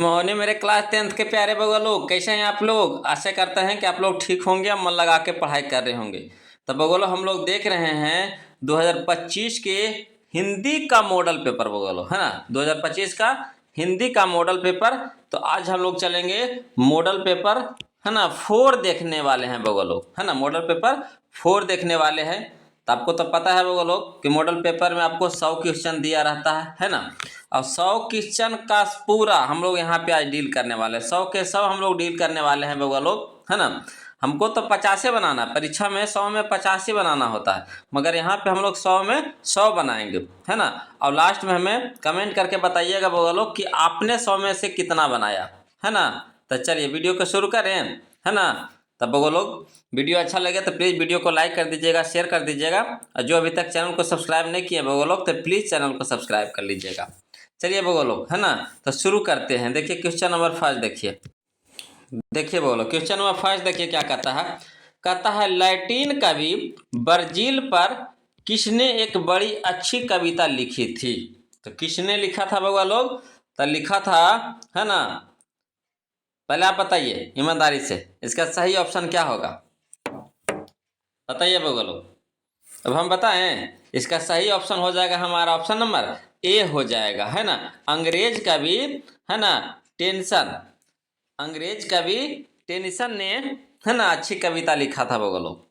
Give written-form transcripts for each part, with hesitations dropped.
मोहने मेरे class 10th के प्यारे बउआ लोग, कैसे हैं आप लोग। आशा करते हैं कि आप लोग ठीक होंगे, मन लगा के पढ़ाई कर रहे होंगे। तो बउआ लोग हम लोग देख रहे हैं 2025 के हिंदी का मॉडल पेपर बउआ लोग, है ना। 2025 का हिंदी का मॉडल पेपर। तो आज हम लोग चलेंगे मॉडल पेपर, है ना, 4 देखने वाले हैं बउआ लोग, है ना। मॉडल पेपर 4 देखने वाले हैं। तो आपको तो पता है बउआ लोग कि मॉडल पेपर में आपको 100 क्वेश्चन दिया रहता है ना। और 100 क्वेश्चन का पूरा हम लोग यहाँ पे आज डील करने वाले हैं। 100 के 100 हम लोग डील करने वाले हैं बउआ लोग, है ना। हमको तो 50 बनाना है, परीक्षा में 100 में 50 बनाना होता है, मगर यहाँ पे हम लोग 100 में 100 बनाएंगे, है ना। और लास्ट में हमें कमेंट करके बताइएगा बउआ लोग कि आपने 100 में से कितना बनाया, है ना। तो चलिए वीडियो को शुरू करें, है ना। तब बउआ लोग वीडियो अच्छा लगे तो प्लीज़ वीडियो को लाइक कर दीजिएगा, शेयर कर दीजिएगा। और जो अभी तक चैनल को सब्सक्राइब नहीं किए बउआ लोग तो प्लीज़ चैनल को सब्सक्राइब कर लीजिएगा। चलिए बउआ लोग, है ना, तो शुरू करते हैं। देखिए क्वेश्चन नंबर 1 देखिए बउआ लोग, क्वेश्चन नंबर 1 देखिए क्या कहता है लैटिन कवि वर्जिल पर किसने एक बड़ी अच्छी कविता लिखी थी। तो किसने लिखा था बउआ लोग, तो लिखा था, है ना। पहले आप बताइए ईमानदारी से, इसका सही ऑप्शन क्या होगा, बताइए बउआ लोग। अब हम बताएं, इसका सही ऑप्शन हो जाएगा हमारा ऑप्शन नंबर ए हो जाएगा, है ना। अंग्रेज कवि, है ना, अंग्रेज कवि टेनिसन ने, है ना, अच्छी कविता लिखा था बउआ लोग।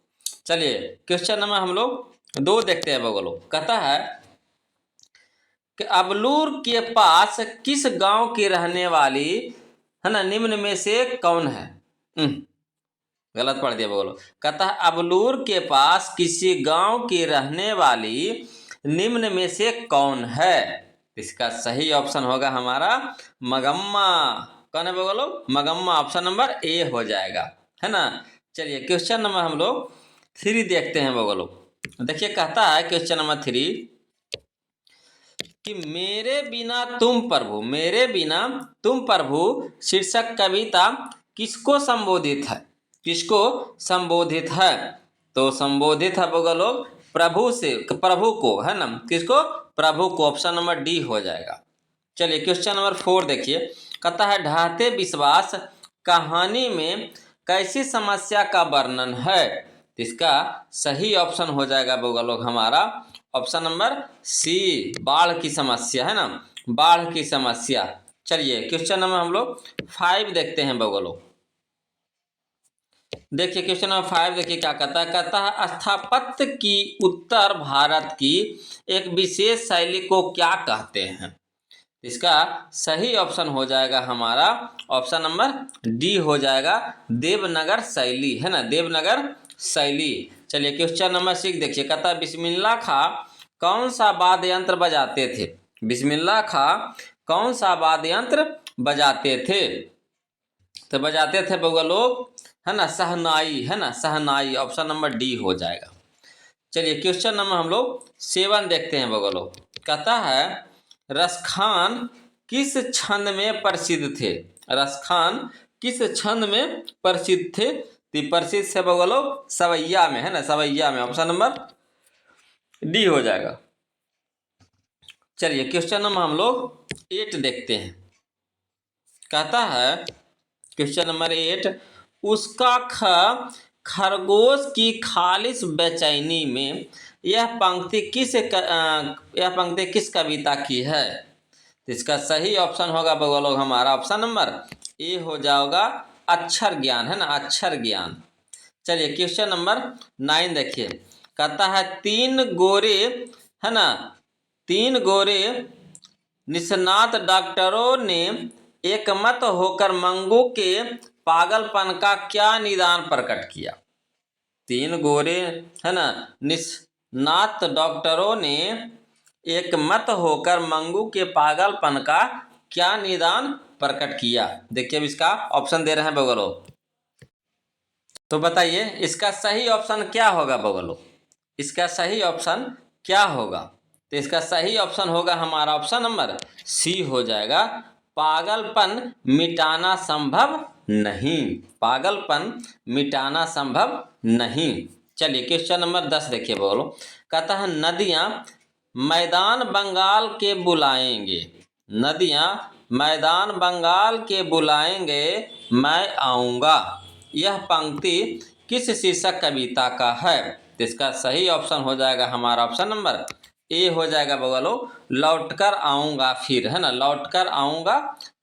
चलिए क्वेश्चन नंबर हम लोग 2 देखते हैं बउआ लोग। कहता है कि अबलूर के पास किस गांव की रहने वाली, है ना, निम्न में से कौन है। गलत पढ़ दिया बउआ लोग। कहता है अबलूर के पास किसी गांव की रहने वाली निम्न में से कौन है। इसका सही ऑप्शन होगा हमारा मगम्मा। कौन है बउआ लोग, मगम्मा। ऑप्शन नंबर ए हो जाएगा, है ना। चलिए क्वेश्चन नंबर हम लोग 3 देखते हैं बउआ लोग। देखिए कहता है क्वेश्चन नंबर 3 कि मेरे बिना तुम प्रभु शीर्षक कविता किसको संबोधित है, तो संबोधित है बउआ लोग प्रभु को, है ना। किसको, प्रभु को। ऑप्शन नंबर डी हो जाएगा। चलिए क्वेश्चन नंबर 4 देखिए। कहता है ढाते विश्वास कहानी में कैसी समस्या का वर्णन है। इसका सही ऑप्शन हो जाएगा बउआ लोग हमारा ऑप्शन नंबर सी, बाढ़ की समस्या, है ना, बाढ़ की समस्या। चलिए क्वेश्चन नंबर हम लोग 5 देखते हैं बउआ लोग। देखिए क्वेश्चन नंबर 5 देखिए क्या कहता है स्थापत्य की उत्तर भारत की एक विशेष शैली को क्या कहते हैं। इसका सही ऑप्शन हो जाएगा हमारा ऑप्शन नंबर डी हो जाएगा देवनगर शैली, है ना, देवनगर शैली। चलिए क्वेश्चन नंबर 6 देखिए। कहता है बिस्मिल्लाह खां कौन सा वाद्य यंत्र बजाते थे। बिस्मिल्लाह खां कौन सा वाद्य यंत्र बजाते थे। तो बजाते थे बउआ लोग, है ना, शहनाई, है ना, शहनाई। ऑप्शन नंबर डी हो जाएगा। चलिए क्वेश्चन नंबर हम लोग 7 देखते हैं बउआ लोग। कहता है रसखान किस छंद में प्रसिद्ध थे। रसखान किस छंद में प्रसिद्ध थे। तो प्रसिद्ध से बउआ लोग सवैया में, है ना, सवैया में। ऑप्शन नंबर डी हो जाएगा। चलिए क्वेश्चन नंबर हम लोग 8 देखते हैं। कहता है क्वेश्चन नंबर 8 उसका खरगोश की खालिश बेचैनी में यह पंक्ति किस कविता की है। तो इसका सही ऑप्शन होगा बउआ लोग हमारा ऑप्शन नंबर ए हो जाएगा अक्षर ज्ञान, है ना, अक्षर ज्ञान। चलिए क्वेश्चन नंबर 9 देखिए। कहता है 3 गोरे, है ना, 3 गोरे निष्णात डॉक्टरों ने एकमत होकर मंगू के पागलपन का क्या निदान प्रकट किया। 3 गोरे, है ना, निष्णात डॉक्टरों ने एकमत होकर मंगू के पागलपन का क्या निदान प्रकट किया। देखिए अब इसका ऑप्शन दे रहे हैं बउआ लोग, तो बताइए इसका सही ऑप्शन क्या होगा बउआ लोग। इसका सही ऑप्शन क्या होगा। तो इसका सही ऑप्शन होगा हमारा ऑप्शन नंबर सी हो जाएगा पागलपन मिटाना संभव नहीं। पागलपन मिटाना संभव नहीं। चलिए क्वेश्चन नंबर 10 देखिए बोलो। कहता है नदियाँ मैदान बंगाल के बुलाएंगे। नदियाँ मैदान बंगाल के बुलाएंगे मैं आऊँगा। यह पंक्ति किस शीर्षक कविता का है? तो इसका सही ऑप्शन हो जाएगा हमारा ऑप्शन नंबर ए हो जाएगा बगलो, लौटकर आऊँगा फिर, है ना, लौटकर आऊँगा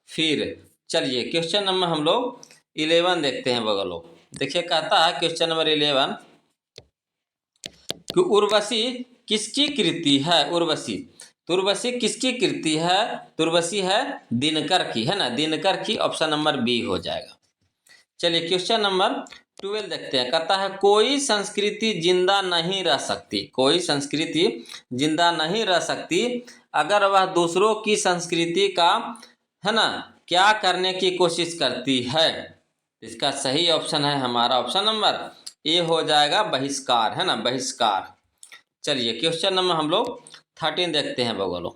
फिर। चलिए क्वेश्चन नंबर हम लोग 11 देखते हैं बगलो। देखिए कहता है क्वेश्चन नंबर 11 कि उर्वशी किसकी कृति है? उर्वशी, तो उर्वशी किसकी कृति है? तो उर्वशी है दिनकर की, है ना, दिनकर की। ऑप्शन नंबर बी हो जाएगा। चलिए क्वेश्चन नंबर 12 देखते हैं। कहता है कोई संस्कृति जिंदा नहीं रह सकती, कोई संस्कृति जिंदा नहीं रह सकती अगर वह दूसरों की संस्कृति का, है ना, क्या करने की कोशिश करती है? इसका सही ऑप्शन है हमारा ऑप्शन नंबर ए हो जाएगा, बहिष्कार, है ना, बहिष्कार। चलिए क्वेश्चन नंबर हम लोग 13 देखते हैं बगलो।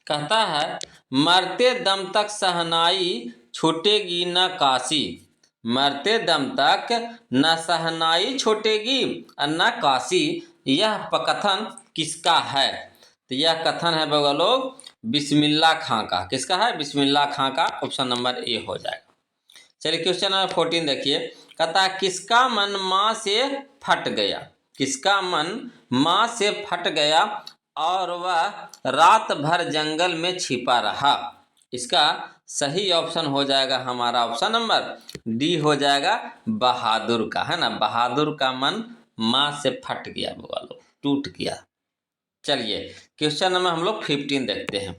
कहता है मरते दम तक सहनाई छूटेगी न काशी, मरते दम तक न सहनाई छूटेगी न काशी, यह कथन किसका है? तो यह कथन है बगलो बिस्मिल्लाह खां का। किसका है? बिस्मिल्लाह खां का। ऑप्शन नंबर ए हो जाएगा। चलिए क्वेश्चन नंबर 14 देखिए। कहता है किसका मन माँ से फट गया, किसका मन माँ से फट गया और वह रात भर जंगल में छिपा रहा? इसका सही ऑप्शन हो जाएगा हमारा ऑप्शन नंबर डी हो जाएगा, बहादुर का, है ना, बहादुर का मन माँ से फट गया, बोलो टूट गया। चलिए क्वेश्चन नंबर हम लोग 15 देखते हैं,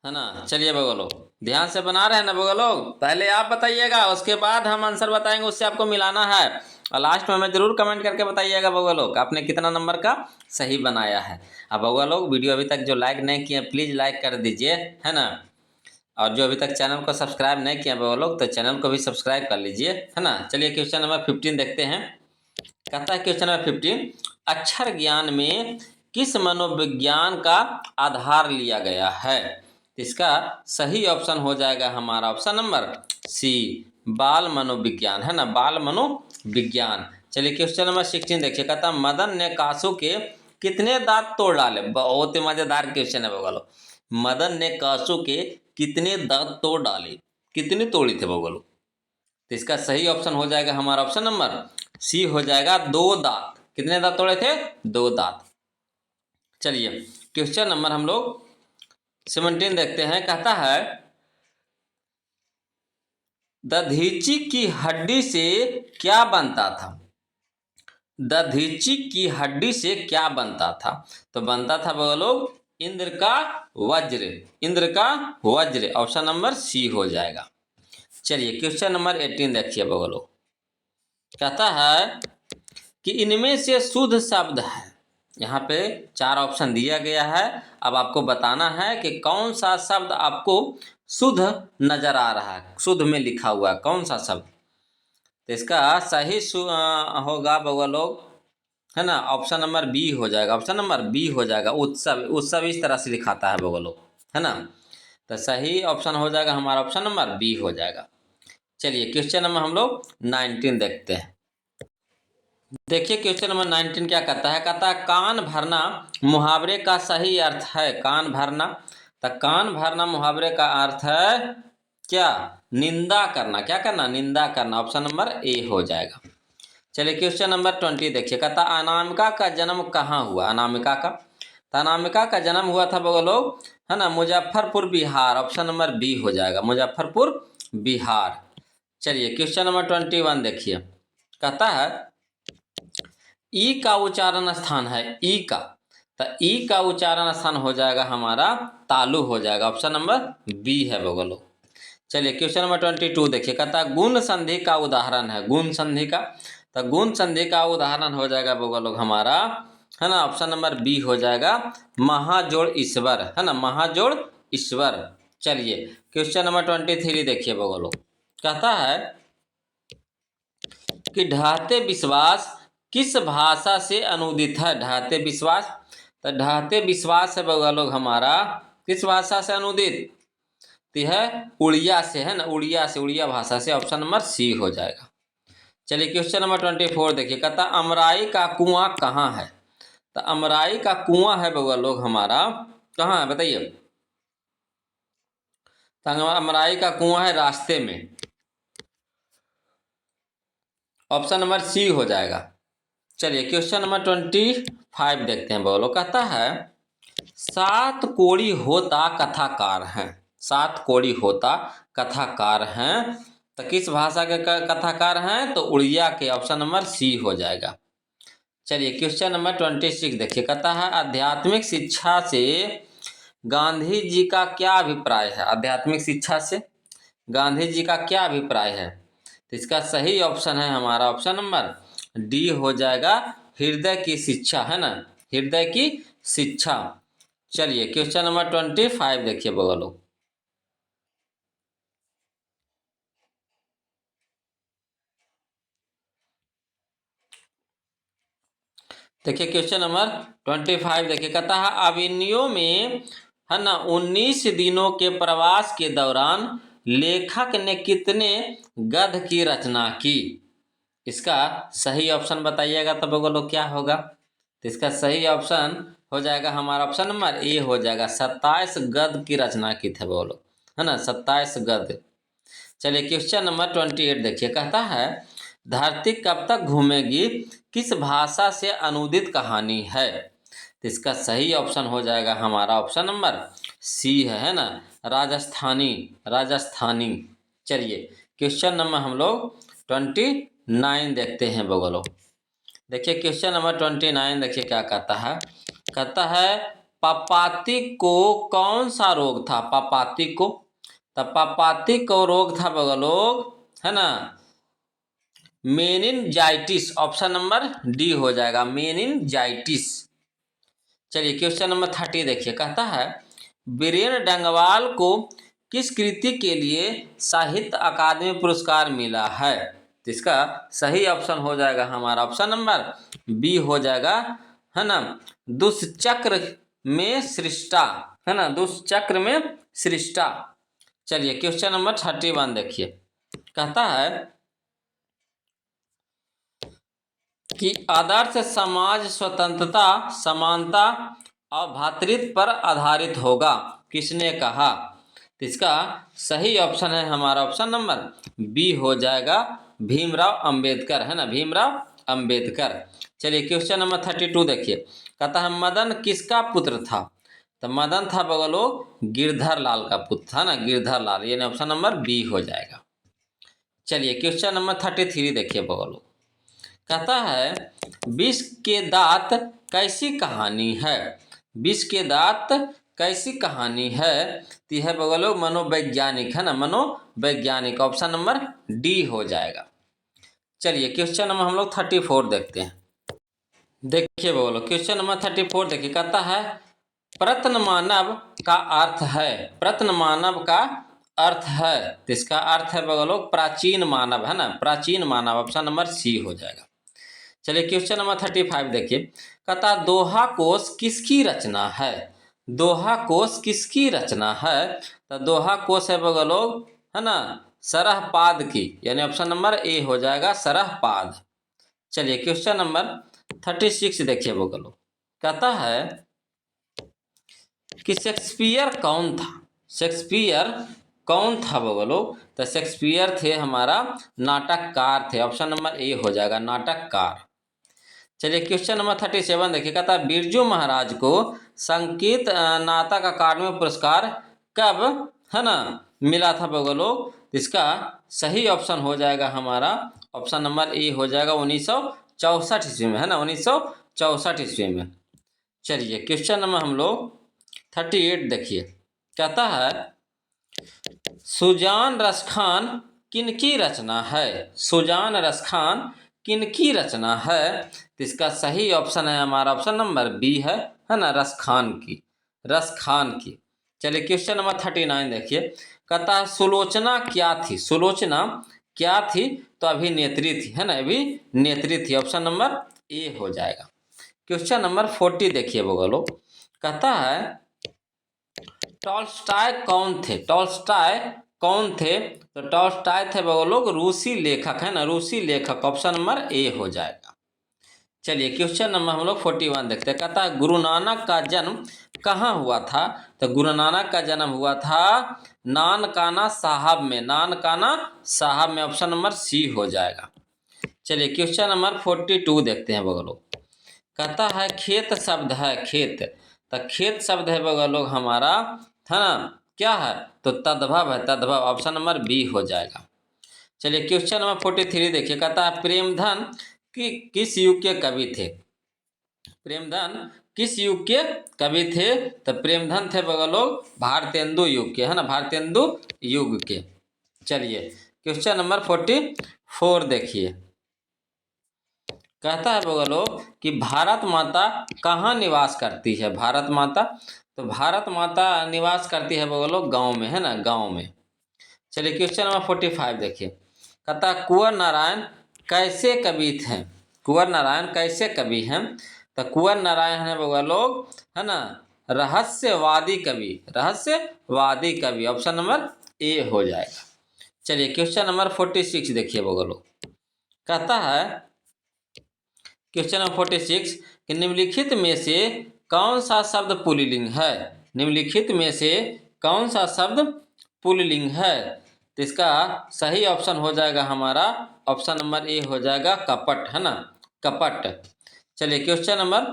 है ना। चलिए बगलो ध्यान से बना रहे हैं ना बगलो, पहले आप बताइएगा उसके बाद हम आंसर बताएंगे, उससे आपको मिलाना है। और लास्ट में हमें जरूर कमेंट करके बताइएगा बगुआ लोग आपने कितना नंबर का सही बनाया है। अब बगुआ लोग वीडियो अभी तक जो लाइक नहीं किए प्लीज़ लाइक कर दीजिए, है ना। और जो अभी तक चैनल को सब्सक्राइब नहीं किया बगुआ लोग तो चैनल को भी सब्सक्राइब कर लीजिए, है ना। चलिए क्वेश्चन नंबर 15 देखते हैं। कहता है क्वेश्चन नंबर 15 अक्षर ज्ञान में किस मनोविज्ञान का आधार लिया गया है? इसका सही ऑप्शन हो जाएगा हमारा ऑप्शन नंबर सी, बाल मनोविज्ञान, है ना, बाल मनोविज्ञान। चलिए क्वेश्चन नंबर 16 देखिए। कहता मदन ने कासू के कितने दांत तोड़ डाले? बहुत ही मजेदार क्वेश्चन है बगलो। मदन ने कासू के कितने दांत तोड़ डाले, कितने तोड़ी थे बगलो? तो इसका सही ऑप्शन हो जाएगा हमारा ऑप्शन नंबर सी हो जाएगा, 2 दांत। कितने दांत तोड़े थे? 2 दांत। चलिए क्वेश्चन नंबर हम लोग 17 देखते हैं। कहता है दधीची की हड्डी से क्या बनता था? दधीची की हड्डी से क्या बनता था? तो बनता था बगलो इंद्र का वज्र, इंद्र का वज्र। ऑप्शन नंबर सी हो जाएगा। चलिए क्वेश्चन नंबर 18 देखिए बगलो। कहता है कि इनमें से शुद्ध शब्द है, यहाँ पे 4 ऑप्शन दिया गया है। अब आपको बताना है कि कौन सा शब्द आपको शुद्ध नजर आ रहा है, शुद्ध में लिखा हुआ है कौन सा शब्द। तो इसका सही होगा बगुआ लोग, है ना, ऑप्शन नंबर बी हो जाएगा, ऑप्शन नंबर बी हो जाएगा। उत्सव, उत्सव इस तरह से लिखाता है बगुआ लोग, है ना। तो सही ऑप्शन हो जाएगा हमारा ऑप्शन नंबर बी हो जाएगा। चलिए क्वेश्चन नंबर हम लोग 19 देखते हैं। देखिए क्वेश्चन नंबर 19 क्या कहता है। कहता है कान भरना मुहावरे का सही अर्थ है? कान भरना, तो कान भरना मुहावरे का अर्थ है क्या? निंदा करना। क्या करना? निंदा करना। ऑप्शन नंबर ए हो जाएगा। चलिए क्वेश्चन नंबर 20 देखिए। कहता अनामिका का जन्म कहाँ हुआ? अनामिका का, तो अनामिका का जन्म हुआ था बगो लोग, है ना, Muzaffarpur Bihar. Option number B हो जाएगा, मुजफ्फरपुर बिहार। चलिए क्वेश्चन नंबर 21 देखिए। कहता है ई का उच्चारण स्थान है, ई का, तो ई का उच्चारण स्थान हो जाएगा हमारा तालु हो जाएगा। ऑप्शन नंबर बी है बगलो। चलिए क्वेश्चन नंबर 22 देखिए। कहता गुण संधि का उदाहरण है, गुण संधि का, तो गुण संधि का उदाहरण हो जाएगा बगलो हमारा, है ना, ऑप्शन नंबर बी हो जाएगा, महाजोड़ ईश्वर, है ना, महाजोड़ ईश्वर। चलिए क्वेश्चन नंबर 23 देखिए बगलो। कहता है कि ढहते विश्वास किस भाषा से अनुदित है? ढहते विश्वास, तो ढहते विश्वास है बगुआ लोग हमारा किस भाषा से अनुदित? तो है उड़िया से, है ना, उड़िया से, उड़िया भाषा से। ऑप्शन नंबर सी हो जाएगा। चलिए क्वेश्चन नंबर 24 देखिए। कहता अमराई का कुआं कहाँ है? तो अमराई का कुआं है बगुआ लोग हमारा कहाँ है बताइए? संगमरमराई का कुआं है रास्ते में। ऑप्शन नंबर सी हो जाएगा। चलिए क्वेश्चन नंबर 25 देखते हैं। बोलो, कहता है सात कोड़ी होता कथाकार हैं। सात कोड़ी होता कथाकार हैं, तो किस भाषा के कथाकार हैं? तो उड़िया के। ऑप्शन नंबर सी हो जाएगा। चलिए क्वेश्चन नंबर 26 देखिए, कहता है आध्यात्मिक शिक्षा से गांधी जी का क्या अभिप्राय है? आध्यात्मिक शिक्षा से गांधी जी का क्या अभिप्राय है? तो इसका सही ऑप्शन है हमारा ऑप्शन नंबर डी हो जाएगा, हृदय की शिक्षा, है ना, हृदय की शिक्षा। चलिए क्वेश्चन नंबर 25 देखिए बगलो। देखिए क्वेश्चन नंबर 25 देखिए, कहता है अभिनयों में, है ना, 19 दिनों के प्रवास के दौरान लेखक ने कितने गद्य की रचना की? इसका सही ऑप्शन बताइएगा तो बोलो क्या होगा? तो इसका सही ऑप्शन हो जाएगा हमारा ऑप्शन नंबर ए हो जाएगा, 27 गद्य की रचना की थे बोलो, है ना, 27 गद्य। चलिए क्वेश्चन नंबर 28 देखिए, कहता है धरती कब तक घूमेगी किस भाषा से अनुदित कहानी है? तो इसका सही ऑप्शन हो जाएगा हमारा ऑप्शन नंबर सी है ना, राजस्थानी, राजस्थानी। चलिए क्वेश्चन नंबर हम लोग 29 देखते हैं बगलो। देखिए क्वेश्चन नंबर 29 देखिए क्या कहता है। कहता है पपाती को कौन सा रोग था? पपाती को, तो पपाती को रोग था बगलोग, है ना, मेनिनजाइटिस। ऑप्शन नंबर डी हो जाएगा, मेनिनजाइटिस। चलिए क्वेश्चन नंबर 30 देखिए, कहता है बीरेन डंगवाल को किस कृति के लिए साहित्य अकादमी पुरस्कार मिला है? तो इसका सही ऑप्शन हो जाएगा हमारा ऑप्शन नंबर बी हो जाएगा, है ना, दुष्चक्र में सृष्टा, है ना, दुष्चक्र में सृष्टा। चलिए क्वेश्चन नंबर 31 देखिए, कहता है कि आदर्श समाज स्वतंत्रता, समानता और भातृत्व पर आधारित होगा, किसने कहा? तो इसका सही ऑप्शन है हमारा ऑप्शन नंबर बी हो जाएगा, भीमराव अंबेडकर, है ना, भीमराव अंबेडकर। चलिए क्वेश्चन नंबर 32 देखिए, कहता है मदन किसका पुत्र था? तो मदन था बगलो गिरधर लाल का पुत्र था ना, गिरधर लाल, यानी ऑप्शन नंबर बी हो जाएगा। चलिए क्वेश्चन नंबर 33 देखिए बगलो, कहता है विष के दांत कैसी कहानी है? विष के दांत कैसी कहानी है? तो यह बगलो मनोवैज्ञानिक, है ना, मनोवैज्ञानिक। ऑप्शन नंबर डी हो जाएगा। चलिए क्वेश्चन नंबर हम लोग 34 देखते हैं। देखिए बोलो क्वेश्चन नंबर 34 देखिए, कहता है प्रत्न मानव का अर्थ है? प्रत्न मानव का अर्थ है, तो इसका अर्थ है बगलो प्राचीन मानव, है ना, प्राचीन मानव। ऑप्शन नंबर सी हो जाएगा। चलिए क्वेश्चन नंबर 35 देखिए, कहता दोहा कोश किसकी रचना है? दोहा कोश किसकी रचना है? तो दोहा कोश है बगलो, है ना, सरहपाद की, यानी ऑप्शन नंबर ए हो जाएगा, सरहपाद। चलिए क्वेश्चन नंबर 36 देखिए बगलो, कहता है कि शेक्सपियर कौन था? शेक्सपियर कौन था बगलो? तो शेक्सपियर थे हमारा नाटककार थे। ऑप्शन नंबर ए हो जाएगा, नाटककार। चलिए क्वेश्चन नंबर 37 देखिए, कहता है बिरजू महाराज को संगीत नाटक अकादमी पुरस्कार कब, है ना, मिला था बगलो? इसका सही ऑप्शन हो जाएगा हमारा ऑप्शन नंबर ए हो जाएगा, 1964 ईस्वी में, है ना, 1964 ईस्वी में। चलिए क्वेश्चन नंबर हम लोग 38 देखिए, कहता है सुजान रसखान किनकी रचना है? सुजान रसखान किनकी रचना है? तो इसका सही ऑप्शन है हमारा ऑप्शन नंबर बी है ना, रसखान की, रसखान की। चलिए क्वेश्चन नंबर 39 देखिए, कहता है सुलोचना क्या थी? सुलोचना क्या थी? तो अभिनेत्री थी, है ना, अभिनेत्री थी। ऑप्शन नंबर ए हो जाएगा। क्वेश्चन नंबर 40 देखिए बगलो, कहता है टॉल्स्टॉय कौन थे? टॉल्स्टॉय कौन थे? तो टॉल्स्टॉय थे बगलो लोग रूसी लेखक, है ना, रूसी लेखक। ऑप्शन नंबर ए हो जाएगा। चलिए क्वेश्चन नंबर हम लोग 41 देखते हैं। कहता है गुरु नानक का जन्म कहाँ हुआ था? तो गुरु नानक का जन्म हुआ था नानकाना साहब में। नानकाना साहब में, ऑप्शन नंबर सी हो जाएगा। चलिए क्वेश्चन नंबर 42 देखते हैं बगल लोग। कहता है खेत शब्द है, खेत, तो खेत शब्द है बगल लोग हमारा, है ना, क्या है? तो तद्भव है, तद्भव, ऑप्शन नंबर बी हो जाएगा। चलिए क्वेश्चन नंबर 43 देखिए। कहता है प्रेमधन किस युग के कवि थे? प्रेमधन किस युग के कवि थे? तो प्रेमधन थे बगल लोग भारतेंदु युग के, है ना, भारतेंदु युग के। चलिए क्वेश्चन नंबर 44 देखिए। कहता है बगल लोग कि भारत माता कहाँ निवास करती है? भारत माता, तो भारत माता निवास करती है बगल लोग गाँव में, है ना, गाँव में। चलिए क्वेश्चन नंबर 45 देखिए। कहता कुंवर नारायण कैसे कवि थे? कुंवर नारायण कैसे कवि हैं? तो कुंवर नारायण है बउआ लोग, है ना, रहस्यवादी कवि, रहस्यवादी कवि, ऑप्शन नंबर ए हो जाएगा। चलिए क्वेश्चन नंबर 46 देखिए बउआ लोग। कहता है क्वेश्चन नंबर 46 कि निम्नलिखित में से कौन सा शब्द पुल्लिंग है? निम्नलिखित में से कौन सा शब्द पुल्लिंग है? तो इसका सही ऑप्शन हो जाएगा हमारा, ऑप्शन नंबर ए हो जाएगा कपट, है ना, कपट। चलिए क्वेश्चन नंबर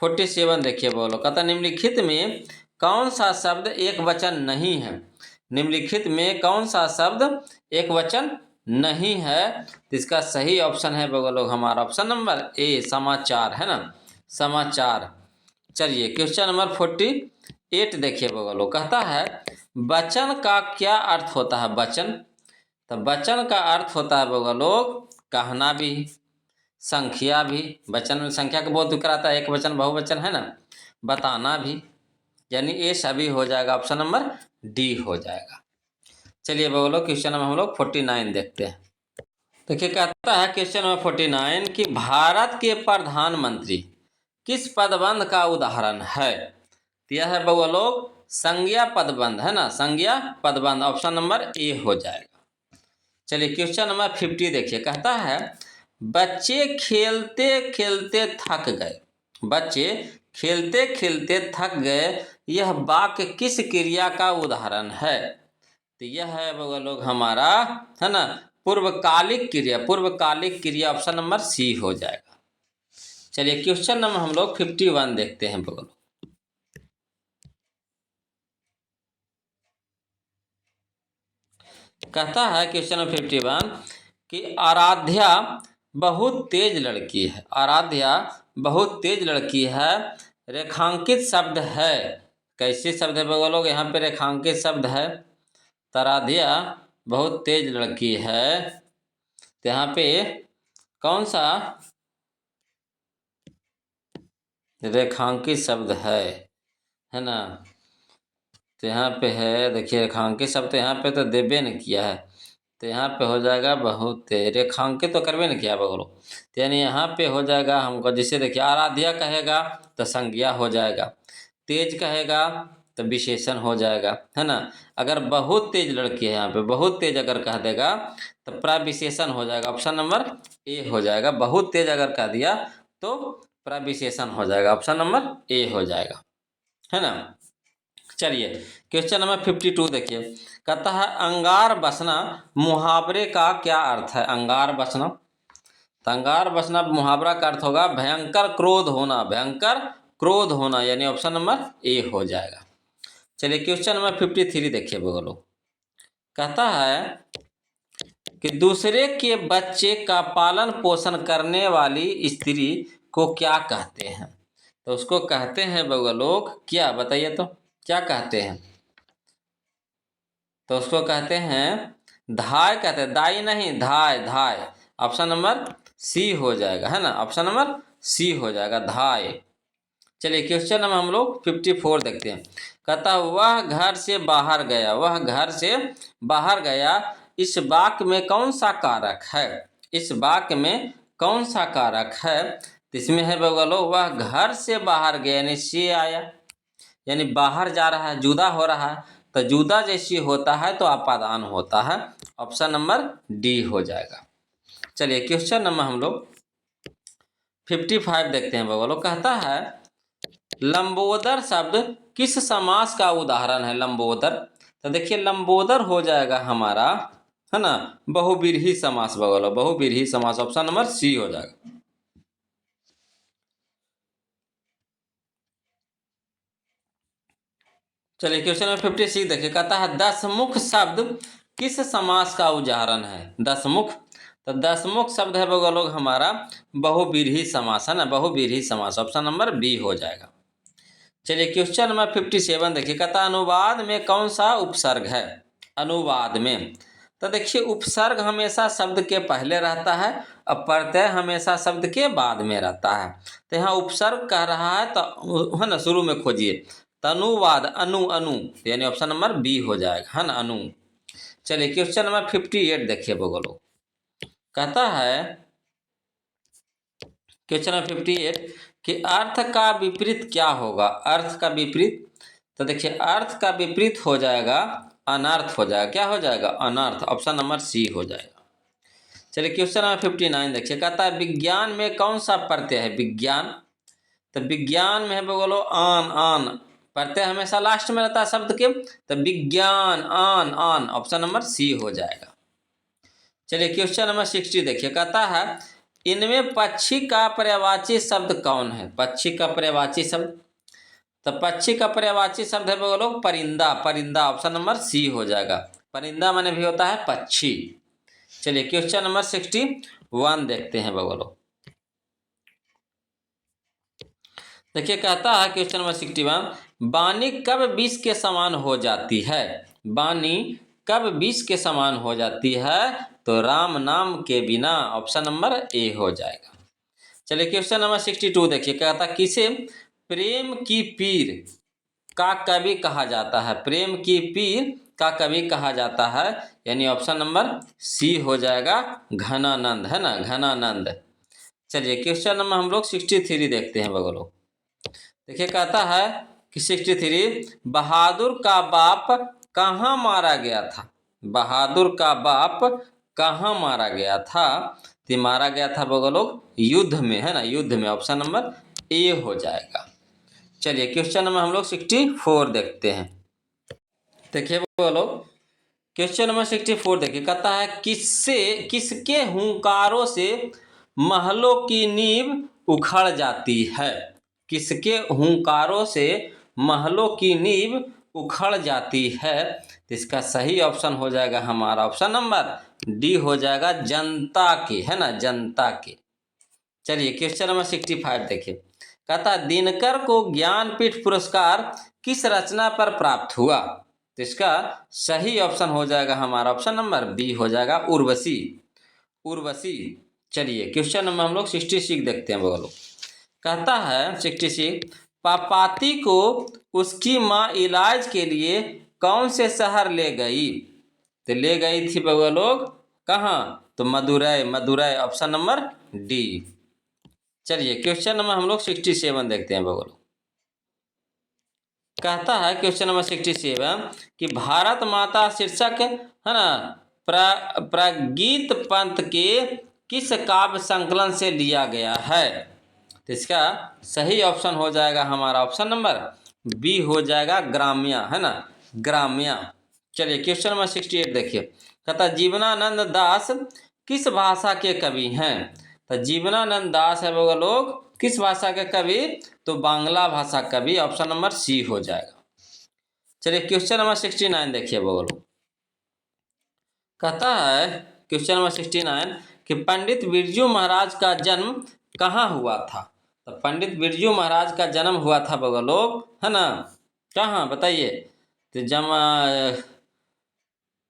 47 देखिए बोलो। कहता निम्नलिखित में कौन सा शब्द एक वचन नहीं है? निम्नलिखित में कौन सा शब्द एक वचन नहीं है? तो इसका सही ऑप्शन है बगल लोग हमारा, ऑप्शन नंबर ए समाचार, है ना, समाचार। चलिए क्वेश्चन नंबर 48 देखिए बगल लोग। कहता है वचन का क्या अर्थ होता है? वचन, तो वचन का अर्थ होता है बगल लोग कहना भी, संख्या भी। वचन में संख्या का बहुत जिक्र आता है, एक वचन बहुवचन, है ना, बताना भी, यानी ये सभी हो जाएगा, ऑप्शन नंबर डी हो जाएगा। चलिए बोलो क्वेश्चन नंबर हम लोग 49 देखते हैं। देखिए कहता है क्वेश्चन नंबर 49 कि भारत के प्रधानमंत्री किस पदबंध का उदाहरण है? तो यह है बउआ लोग संज्ञा पदबंध, है ना, संज्ञा पदबंध, ऑप्शन नंबर ए हो जाएगा। चलिए क्वेश्चन नंबर 50 देखिए। कहता है बच्चे खेलते खेलते थक गए, बच्चे खेलते खेलते थक गए, यह वाक्य किस क्रिया का उदाहरण है? तो यह है बउआ लोग हमारा, है ना, पूर्वकालिक क्रिया, पूर्वकालिक क्रिया, ऑप्शन नंबर सी हो जाएगा। चलिए क्वेश्चन नंबर हम लोग 51 देखते हैं बउआ लोग। कहता है क्वेश्चन नंबर 51 कि आराध्या बहुत तेज लड़की है, आराध्या बहुत तेज लड़की है, रेखांकित शब्द है, कैसे शब्द है बउआ लोग? यहाँ पे रेखांकित शब्द है, आराध्या बहुत तेज लड़की है, तो यहाँ पे कौन सा रेखांकित शब्द है ना? तो यहाँ पे है, देखिए रेखांकित शब्द, तो यहाँ पे तो देबे न किया है, तो यहाँ पे हो जाएगा बहुत, रेखांकित तो करबे न किया बगलो, तो यानी यहाँ पे हो जाएगा हमको, जैसे देखिए आराध्या कहेगा तो संज्ञा हो जाएगा, तेज कहेगा तो विशेषण हो जाएगा, है ना। अगर बहुत तेज लड़की है, यहाँ पे बहुत तेज अगर कह देगा तो प्रविशेषण हो जाएगा, ऑप्शन नंबर ए हो जाएगा। बहुत तेज अगर कह दिया तो प्रविशेषण हो जाएगा, ऑप्शन नंबर ए हो जाएगा, है ना। चलिए क्वेश्चन नंबर 52 देखिए। कहता है अंगार बसना मुहावरे का क्या अर्थ है? अंगार बसना, तो अंगार बसना मुहावरा का अर्थ होगा भयंकर क्रोध होना, भयंकर क्रोध होना, यानी ऑप्शन नंबर ए हो जाएगा। चलिए क्वेश्चन नंबर 53 देखिए बोलो। कहता है कि दूसरे के बच्चे का पालन पोषण करने वाली स्त्री को क्या कहते हैं? तो उसको कहते हैं बउआ लोग क्या, बताइए तो क्या कहते हैं? तो उसको कहते हैं धाय, कहते हैं, दाई नहीं, धाय, धाय, ऑप्शन नंबर सी हो जाएगा, है ना, ऑप्शन नंबर सी हो जाएगा, धाय। चलिए क्वेश्चन नंबर हम लोग 54 देखते हैं। कहता वह घर से बाहर गया, वह घर से बाहर गया, इस वाक्य में कौन सा कारक है? इस वाक्य में कौन सा कारक है? तो इसमें है बगलो वह घर से बाहर गया, यानी से आया, यानी बाहर जा रहा है, जुदा हो रहा है, तो जुदा जैसी होता है तो अपादान होता है, ऑप्शन नंबर डी हो जाएगा। चलिए क्वेश्चन नंबर हम लोग 55 देखते हैं बगलो। कहता है लंबोदर शब्द किस समास का उदाहरण है? लंबोदर, तो देखिए लंबोदर हो जाएगा हमारा, है ना, बहुव्रीहि समास बगलो, बहुव्रीहि समास, ऑप्शन नंबर सी हो जाएगा। चलिए क्वेश्चन नंबर 56 देखिए। कहता है दसमुख शब्द किस समास का उदाहरण है? दसमुख, तो दसमुख शब्द है बगलो हमारा बहुव्रीहि समास, है ना, बहुव्रीहि समास, ऑप्शन नंबर बी हो जाएगा। चलिए क्वेश्चन नंबर 57 देखिए। कहता अनुवाद में कौन सा उपसर्ग है? अनुवाद में, तो देखिए उपसर्ग हमेशा शब्द के पहले रहता है और प्रत्यय हमेशा शब्द के बाद में रहता है। तो यहाँ उपसर्ग कह रहा है तो, है ना, शुरू में खोजिए। तनुवाद, अनु, अनु, यानी ऑप्शन नंबर बी हो जाएगा, है ना, अनु। चलिए क्वेश्चन नंबर 58 देखिए बगलो। कहता है क्वेश्चन नंबर 58 कि अर्थ का विपरीत क्या होगा? अर्थ का विपरीत, तो देखिए अर्थ का विपरीत हो जाएगा अनर्थ हो जाएगा। क्या हो जाएगा? अनर्थ, ऑप्शन नंबर सी हो जाएगा। चलिए क्वेश्चन नंबर 59 देखिए। कहता है विज्ञान में कौन सा प्रत्यय है? विज्ञान, तो विज्ञान में है बोलो आन, आन, प्रत्यय हमेशा लास्ट में रहता है शब्द के, तो विज्ञान, आन, आन, ऑप्शन नंबर सी हो जाएगा। चलिए क्वेश्चन नंबर 60 देखिए। कहता है इनमें पक्षी का पर्यायवाची शब्द कौन है? पक्षी का पर्यायवाची शब्द, तो पक्षी का पर्यायवाची शब्द है बोलो परिंदा, परिंदा, ऑप्शन नंबर सी हो जाएगा। परिंदा माने भी होता है पक्षी। चलिए क्वेश्चन नंबर 61 देखते हैं बगलो। देखिए कहता है क्वेश्चन नंबर 61 वाणी कब विष के समान हो जाती है? वाणी कब विष के समान हो जाती है? तो राम नाम के बिना, ऑप्शन नंबर ए हो जाएगा। चलिए क्वेश्चन नंबर 62 देखिए। कहता किसे प्रेम की पीर का कवि कहा जाता है? प्रेम की पीर का कवि कहा जाता है, यानी ऑप्शन नंबर सी हो जाएगा, घनानंद, है ना, घनानंद। चलिए क्वेश्चन नंबर हम लोग 63 देखते हैं बगलो। देखिए कहता है कि 63 बहादुर का बाप कहाँ मारा गया था? बहादुर का बाप कहाँ मारा गया था? तो मारा गया था बगलो युद्ध में, है ना, युद्ध में, ऑप्शन नंबर ए हो जाएगा। चलिए क्वेश्चन नंबर हम लोग 64 देखते हैं। देखिए बोलो क्वेश्चन नंबर 64 देखिए। कहता है किसके हुंकारों से महलों की नींव उखड़ जाती है? किसके हुंकारों से महलों की नींव उखड़ जाती है? तो इसका सही ऑप्शन हो जाएगा हमारा ऑप्शन नंबर डी हो जाएगा, जनता के, है ना, जनता के। चलिए क्वेश्चन नंबर 65 देखिए। कहता दिनकर को ज्ञानपीठ पुरस्कार किस रचना पर प्राप्त हुआ? तो इसका सही ऑप्शन हो जाएगा हमारा ऑप्शन नंबर बी हो जाएगा, उर्वशी, उर्वशी। चलिए क्वेश्चन नंबर हम लोग 66 देखते हैं बोलो। कहता है 66 पापाती को उसकी माँ इलाज के लिए कौन से शहर ले गई? तो ले गई थी बगल लोग कहाँ? तो Madurai, Madurai, option number D. चलिए क्वेश्चन नंबर हम लोग 67 देखते हैं बगल। कहता है क्वेश्चन नंबर 67 कि भारत माता शीर्षक, है ना, प्रगीत पंत के किस काव्य संकलन से लिया गया है? तो इसका सही ऑप्शन हो जाएगा हमारा ऑप्शन नंबर बी हो जाएगा, ग्राम्या, है ना, ग्राम्या। चलिए क्वेश्चन नंबर 68 देखिए। कहता जीवनानंद दास किस भाषा के कवि हैं? तो जीवनानंद दास है वो लोग किस भाषा के कवि? तो बांग्ला भाषा कवि, ऑप्शन नंबर सी हो जाएगा। चलिए क्वेश्चन नंबर 69 देखिए वो लोग। कहता है क्वेश्चन नंबर 69 कि पंडित बिरजू महाराज का जन्म कहाँ हुआ था? तो पंडित बिरजू महाराज का जन्म हुआ था बगल लोग, है ना, कहाँ बताइए? तो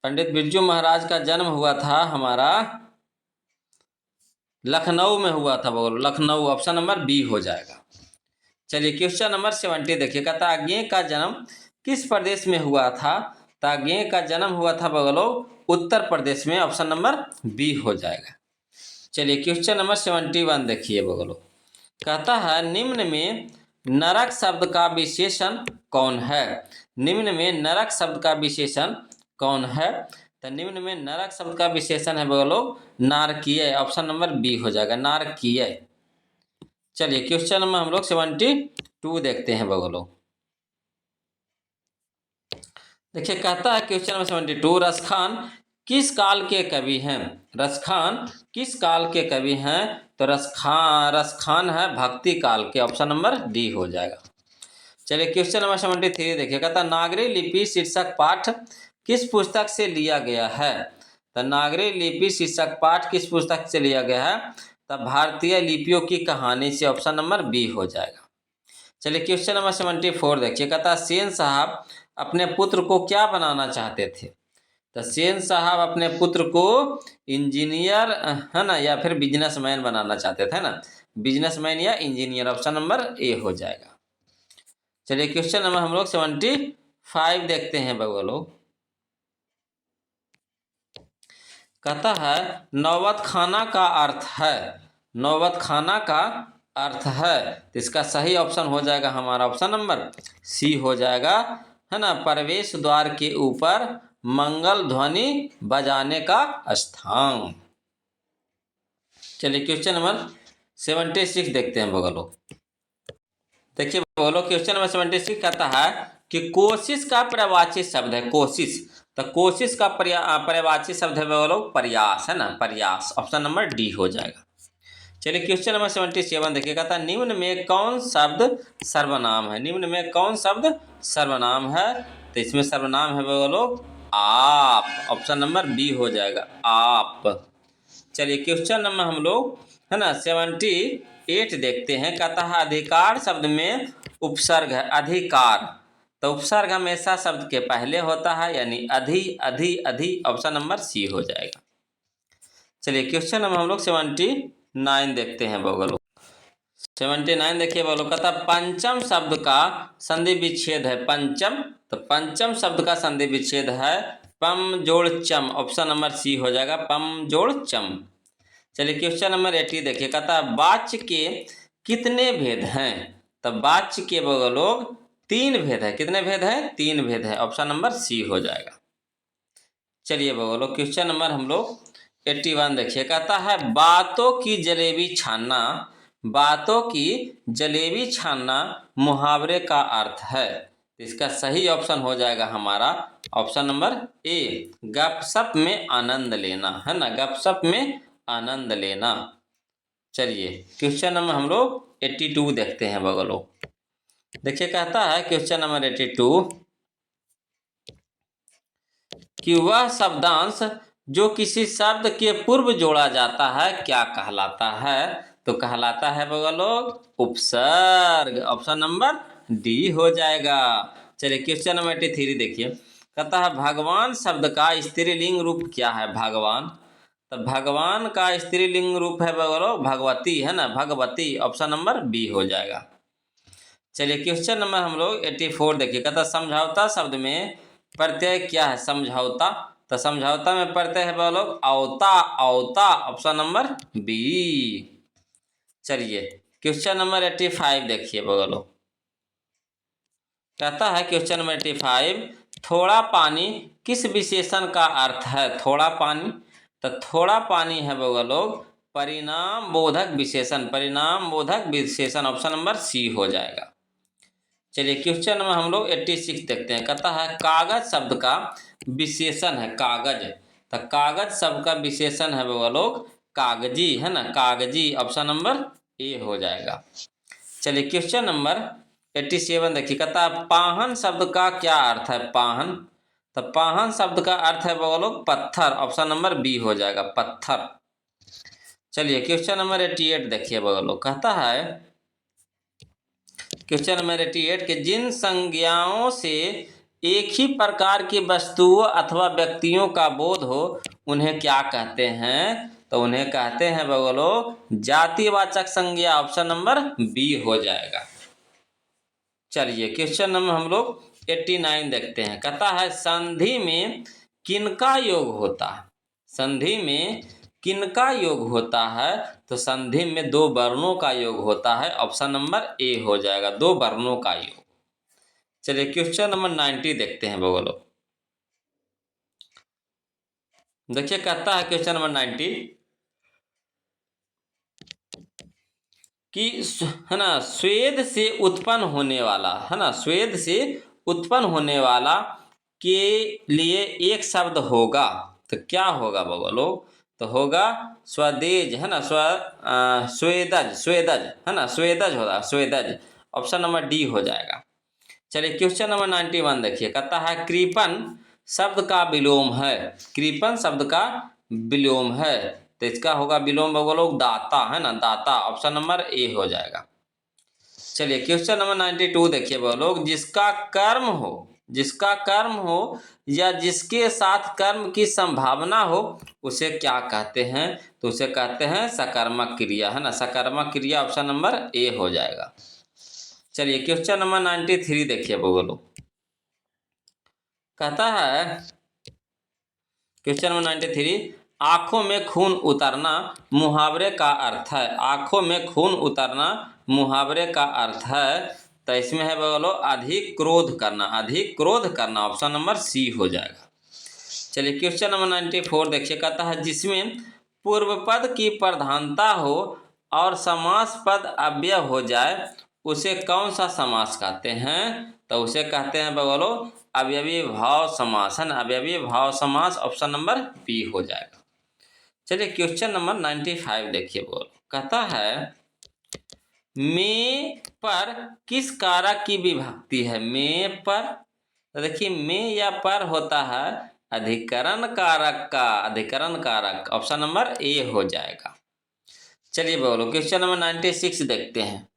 पंडित बिरजू महाराज का जन्म हुआ था हमारा लखनऊ में हुआ था बगल, लखनऊ, ऑप्शन नंबर बी हो जाएगा। चलिए क्वेश्चन नंबर 70 देखिए। कहता आज्ञे का जन्म किस प्रदेश में हुआ था? तो आज्ञे का जन्म हुआ था बगलो उत्तर प्रदेश में, ऑप्शन नंबर बी हो जाएगा। चलिए क्वेश्चन नंबर 71 देखिए बगलो। कहता है निम्न में नरक शब्द का विशेषण कौन है? निम्न में नरक शब्द का विशेषण कौन है? तो निम्न में नरक शब्द का विशेषण है बगलो नारकीय, ऑप्शन नंबर बी हो जाएगा, नारकीय। चलिए क्वेश्चन नंबर हम लोग 72 देखते हैं बगलो। देखिए कहता है क्वेश्चन नंबर 72, रसखान किस काल के कवि हैं? रसखान किस काल के कवि हैं? तो रसखान है भक्ति काल के, ऑप्शन नंबर डी हो जाएगा। चलिए क्वेश्चन नंबर 73 देखिए, कहता नागरी लिपि शीर्षक पाठ किस पुस्तक से लिया गया है? तो नागरी लिपि शीर्षक पाठ किस पुस्तक से लिया गया है? तब भारतीय लिपियों की कहानी से, ऑप्शन नंबर बी हो जाएगा। चलिए क्वेश्चन नंबर 74 देखिए, कहता सेन साहब अपने पुत्र को क्या बनाना चाहते थे? तो सेन साहब अपने पुत्र को इंजीनियर है ना या फिर बिजनेसमैन बनाना चाहते थे ना, बिजनेसमैन या इंजीनियर, ऑप्शन नंबर ए हो जाएगा। चलिए क्वेश्चन नंबर हम लोग 75 देखते हैं बगो लोग। कहता है नौबत खाना का अर्थ है, नौबत खाना का अर्थ है, तो इसका सही ऑप्शन हो जाएगा हमारा ऑप्शन नंबर सी हो जाएगा, है ना, प्रवेश द्वार के ऊपर मंगल ध्वनि बजाने का स्थान। चलिए क्वेश्चन नंबर 76 देखते हैं बगलो। देखिए बोलो क्वेश्चन नंबर 76 कहता है कि कोशिश का पर्यायवाची शब्द है, कोशिश, तो कोशिश का पर्यायवाची शब्द है बोलो प्रयास, है ना, प्रयास, ऑप्शन नंबर डी हो जाएगा। चलिए क्वेश्चन नंबर 77 देखिए, कहता है निम्न में कौन शब्द सर्वनाम है? निम्न में कौन शब्द सर्वनाम है? तो इसमें सर्वनाम है बोलो आप, ऑप्शन नंबर बी हो जाएगा, आप। चलिए क्वेश्चन नंबर हम लोग है ना 78 देखते हैं, कहता है अधिकार शब्द में उपसर्ग है, अधिकार, तो उपसर्ग हमेशा शब्द के पहले होता है, यानी अधि अधि अधि, ऑप्शन नंबर सी हो जाएगा। चलिए क्वेश्चन नंबर हम लोग 79 देखते हैं बगलो। 79 देखिए बोलो, कहता पंचम शब्द का संधि विच्छेद है, पंचम, तो पंचम शब्द का संधि विच्छेद है पम जोड़ चम, ऑप्शन नंबर सी हो जाएगा, पम जोड़ चम। चलिए क्वेश्चन नंबर 80 देखिए, कहता वाच्य के कितने भेद हैं? तब वाच्य के लोग 3 भेद है, कितने भेद हैं? 3 भेद है, ऑप्शन नंबर सी हो जाएगा। चलिए बोलो क्वेश्चन नंबर हम लोग 81 देखिए, कहता है बातों की जलेबी छानना, बातों की जलेबी छानना मुहावरे का अर्थ है, इसका सही ऑप्शन हो जाएगा हमारा ऑप्शन नंबर ए, गपशप में आनंद लेना, है ना, गपशप में आनंद लेना। चलिए क्वेश्चन नंबर हम लोग 82 देखते हैं बगलो। देखिए कहता है क्वेश्चन नंबर 82 कि वह शब्दांश जो किसी शब्द के पूर्व जोड़ा जाता है क्या कहलाता है? तो कहलाता है बगलो उपसर्ग, ऑप्शन नंबर डी हो जाएगा। चलिए क्वेश्चन नंबर 83 देखिए, कहता है भगवान शब्द का स्त्रीलिंग रूप क्या है? भगवान, तो भगवान का स्त्रीलिंग रूप है बगलो भगवती, है ना, भगवती, ऑप्शन नंबर बी हो जाएगा। चलिए क्वेश्चन नंबर हम लोग 84 देखिए, कहता समझौता शब्द में प्रत्यय क्या है? समझौता, तो समझौता में प्रत्यय है बोलो औता, औता, ऑप्शन नंबर बी। चलिए क्वेश्चन नंबर 85 देखिए बोलो, कहता है क्वेश्चन नंबर 85 थोड़ा पानी किस विशेषण का अर्थ है? थोड़ा पानी, तो थोड़ा पानी है बोलो परिणाम बोधक विशेषण, परिणाम बोधक विशेषण, ऑप्शन नंबर सी हो जाएगा। चलिए क्वेश्चन नंबर हम लोग 86 देखते हैं, कहता है कागज शब्द का विशेषण है, कागज, तो कागज शब्द का विशेषण है वो लोग कागजी, है ना, कागजी, ऑप्शन नंबर ए हो जाएगा। चलिए क्वेश्चन नंबर 87 देखिए, कहता है पाहन शब्द का क्या अर्थ है? पाहन, तो पाहन शब्द का अर्थ है वो लोग पत्थर, ऑप्शन नंबर बी हो जाएगा, पत्थर। चलिए क्वेश्चन नंबर 88 देखिए वो लोग, कहता है क्वेश्चन नंबर 88 के जिन संज्ञाओं से एक ही प्रकार की वस्तुओं अथवा व्यक्तियों का बोध हो उन्हें क्या कहते हैं? तो उन्हें कहते हैं बगलो जातिवाचक संज्ञा, ऑप्शन नंबर बी हो जाएगा। चलिए क्वेश्चन नंबर हम लोग 89 देखते हैं, कहता है संधि में किनका योग होता है? संधि में किनका योग होता है? तो संधि में 2 वर्णों का योग होता है, ऑप्शन नंबर ए हो जाएगा, 2 वर्णों का योग। चलिए क्वेश्चन नंबर 90 देखते हैं बोलो। देखिए कहता है क्वेश्चन नंबर 90 कि है ना, स्वेद से उत्पन्न होने वाला, है ना, स्वेद से उत्पन्न होने वाला के लिए एक शब्द होगा, तो क्या होगा बाबा लोग? तो होगा स्वदेज, है ना, स्वेदज, स्वेदज, है ना, स्वेदज होगा, स्वेदज। ऑप्शन नंबर डी हो जाएगा। चलिए क्वेश्चन नंबर 91 देखिए, कहता है कृपन शब्द का विलोम है, कृपन शब्द का विलोम है, तो इसका होगा विलोम बाबा लोग दाता, है ना, दाता। ऑप्शन नंबर ए हो जाएगा। चलिए क्वेश्चन नंबर 92 देखिए बाबा लोग, जिसका कर्म हो, जिसका कर्म हो या जिसके साथ कर्म की संभावना हो उसे क्या कहते हैं? तो उसे कहते हैं सकर्मक क्रिया, है ना, सकर्मक क्रिया। ऑप्शन नंबर ए हो जाएगा। चलिए क्वेश्चन नंबर 93 देखिए बाबा लोग, कहता है क्वेश्चन नंबर 93, आंखों में खून उतरना मुहावरे का अर्थ है, आंखों में खून उतरना मुहावरे का अर्थ है, तो इसमें है बोलो अधिक क्रोध करना, अधिक क्रोध करना। ऑप्शन नंबर सी हो जाएगा। चलिए क्वेश्चन नंबर 94 देखिए, कहता है जिसमें पूर्व पद की प्रधानता हो और समास पद अव्यय हो जाए उसे कौन सा समास कहते हैं? तो उसे कहते हैं बोलो अवयवी भाव समास, है ना, अवयवी भाव समास। ऑप्शन नंबर बी हो जाएगा। चलिए क्वेश्चन नंबर 95 देखिए, बोलो कहता है में पर किस कारक की विभक्ति है? में पर, तो देखिए में या पर होता है अधिकरण कारक का, अधिकरण कारक। ऑप्शन नंबर ए हो जाएगा। चलिए बोलो क्वेश्चन नंबर 96 देखते हैं।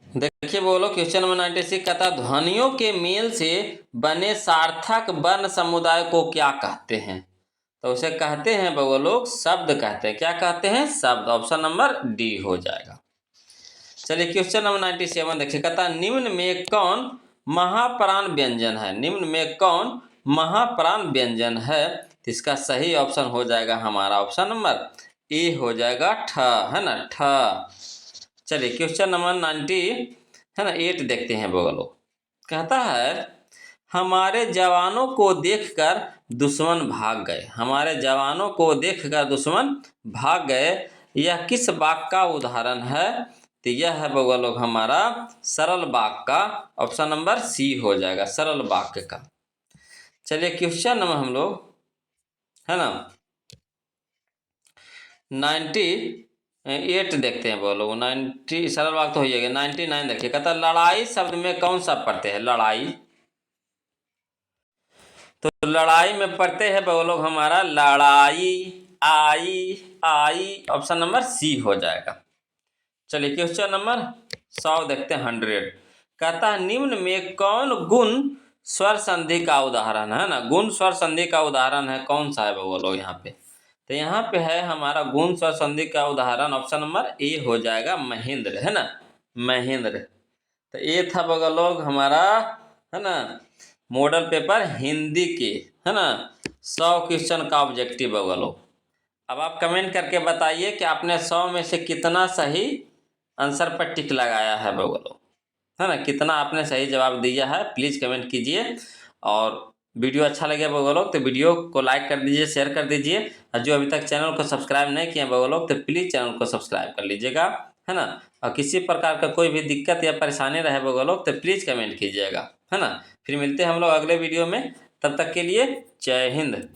देखिए बोलो क्वेश्चन नंबर 96 कहता है ध्वनियों के मेल से बने सार्थक वर्ण समुदाय को क्या कहते हैं? तो उसे कहते हैं वो लोग शब्द कहते हैं। क्या कहते हैं? शब्द। ऑप्शन नंबर डी हो जाएगा। चलिए क्वेश्चन नंबर 97 देखिए, कहता है निम्न में कौन महाप्राण व्यंजन है? निम्न में कौन महाप्राण व्यंजन है? तो इसका सही ऑप्शन हो जाएगा हमारा ऑप्शन नंबर ए हो जाएगा, ठ, है ना, ठ। चलिए क्वेश्चन नंबर 90 है ना 8 देखते हैं बगलो, कहता है हमारे जवानों को देखकर दुश्मन भाग गए, हमारे जवानों को देखकर दुश्मन भाग गए, यह किस वाक्य का उदाहरण है? तो यह है बगलों हमारा सरल वाक्य का। ऑप्शन नंबर सी हो जाएगा, सरल वाक्य का। चलिए क्वेश्चन नंबर हम लोग है ना 98 देखते हैं, बोलो 90 सरल वाक्य तो हो जाएगा। 99 देखिए, कहता लड़ाई शब्द में कौन सा पढ़ते हैं? लड़ाई, तो लड़ाई में पढ़ते हैं बोलो हमारा लड़ाई, आई, आई। ऑप्शन नंबर सी हो जाएगा। चलिए क्वेश्चन नंबर 100 देखते हैं, 100 कहता है निम्न में कौन गुण स्वर संधि का उदाहरण है? ना, गुण स्वर संधि का उदाहरण है कौन सा है बोलो यहाँ पे? तो यहाँ पे है हमारा गुण स्वर संधि का उदाहरण। ऑप्शन नंबर ए हो जाएगा, महेंद्र, है ना, महेंद्र। तो ये था बगल लोग हमारा है ना मॉडल पेपर हिंदी के, है ना 100 क्वेश्चन का ऑब्जेक्टिव बगल लोग। अब आप कमेंट करके बताइए कि आपने 100 में से कितना सही आंसर पर टिक लगाया है बगल लोग, है ना, कितना आपने सही जवाब दिया है, प्लीज़ कमेंट कीजिए। और वीडियो अच्छा लगे बगल लोग तो वीडियो को लाइक कर दीजिए, शेयर कर दीजिए, और जो अभी तक चैनल को सब्सक्राइब नहीं किए बगल लोग तो प्लीज़ चैनल को सब्सक्राइब कर लीजिएगा, है ना। और किसी प्रकार का कोई भी दिक्कत या परेशानी रहे बगल लोग तो प्लीज़ कमेंट कीजिएगा, है ना। फिर मिलते हैं हम लोग अगले वीडियो में, तब तक के लिए जय हिंद।